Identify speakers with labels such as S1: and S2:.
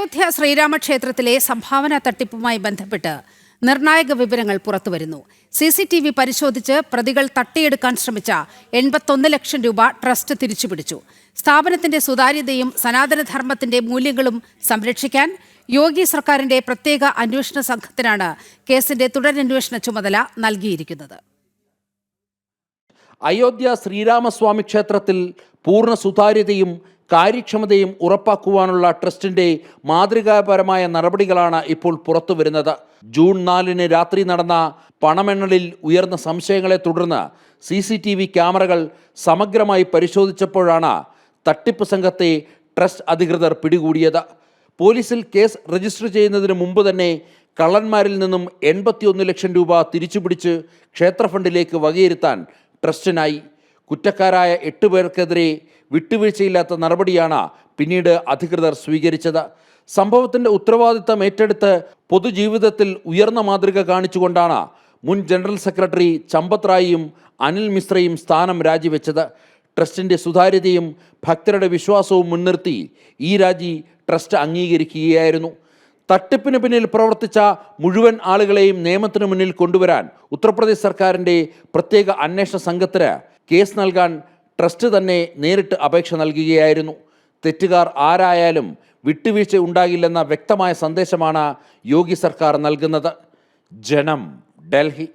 S1: അയോധ്യ ശ്രീരാമക്ഷേത്രത്തിലെ സംഭാവന തട്ടിപ്പുമായി ബന്ധപ്പെട്ട് നിർണായക വിവരങ്ങൾ പുറത്തുവരുന്നു. CCTV പരിശോധിച്ച് പ്രതികൾ തട്ടിയെടുക്കാൻ ശ്രമിച്ച 81 ലക്ഷം രൂപ ട്രസ്റ്റ് തിരിച്ചുപിടിച്ചു. സ്ഥാപനത്തിന്റെ സുതാര്യതയും സനാതനധർമ്മത്തിന്റെ മൂല്യങ്ങളും സംരക്ഷിക്കാൻ യോഗി സർക്കാരിന്റെ പ്രത്യേക അന്വേഷണ സംഘത്തിനാണ് കേസിന്റെ തുടരന്വേഷണ ചുമതല നൽകിയിരിക്കുന്നത്.
S2: അയോധ്യ ശ്രീരാമസ്വാമി ക്ഷേത്രത്തിൽ പൂർണ്ണ സുതാര്യതയും കാര്യക്ഷമതയും ഉറപ്പാക്കുവാനുള്ള ട്രസ്റ്റിന്റെ മാതൃകാപരമായ നടപടികളാണ് ഇപ്പോൾ പുറത്തുവരുന്നത്. ജൂൺ 4 രാത്രി നടന്ന പണമെണ്ണലിൽ ഉയർന്ന സംശയങ്ങളെ തുടർന്ന് CCTV ക്യാമറകൾ സമഗ്രമായി പരിശോധിച്ചപ്പോഴാണ് തട്ടിപ്പ് സംഘത്തെ ട്രസ്റ്റ് അധികൃതർ പിടികൂടിയത്. പോലീസിൽ കേസ് രജിസ്റ്റർ ചെയ്യുന്നതിന് മുമ്പ് തന്നെ കള്ളന്മാരിൽ നിന്നും 81 ലക്ഷം രൂപ തിരിച്ചുപിടിച്ച് ക്ഷേത്ര ഫണ്ടിലേക്ക് വകയിരുത്താൻ ട്രസ്റ്റിനായി. കുറ്റക്കാരായ 8 പേർക്കെതിരെ വിട്ടുവീഴ്ചയില്ലാത്ത നടപടിയാണ് പിന്നീട് അധികൃതർ സ്വീകരിച്ചത്. സംഭവത്തിൻ്റെ ഉത്തരവാദിത്തം ഏറ്റെടുത്ത് പൊതുജീവിതത്തിൽ ഉയർന്ന മാതൃക കാണിച്ചുകൊണ്ടാണ് മുൻ ജനറൽ സെക്രട്ടറി ചമ്പത് റായിയും അനിൽ മിശ്രയും സ്ഥാനം രാജിവെച്ചത്. ട്രസ്റ്റിൻ്റെ സുതാര്യതയും ഭക്തരുടെ വിശ്വാസവും മുൻനിർത്തി ഈ രാജി ട്രസ്റ്റ് അംഗീകരിക്കുകയായിരുന്നു. തട്ടിപ്പിന് പിന്നിൽ പ്രവർത്തിച്ച മുഴുവൻ ആളുകളെയും നിയമത്തിന് മുന്നിൽ കൊണ്ടുവരാൻ ഉത്തർപ്രദേശ് സർക്കാരിൻ്റെ പ്രത്യേക അന്വേഷണ സംഘത്തിന് കേസ് നൽകാൻ ട്രസ്റ്റ് തന്നെ നേരിട്ട് അപേക്ഷ നൽകുകയായിരുന്നു. തെറ്റുകാർ ആരായാലും വിട്ടുവീഴ്ച ഉണ്ടാകില്ലെന്ന വ്യക്തമായ സന്ദേശമാണ് യോഗി സർക്കാർ നൽകുന്നത്. ജനം, ഡൽഹി.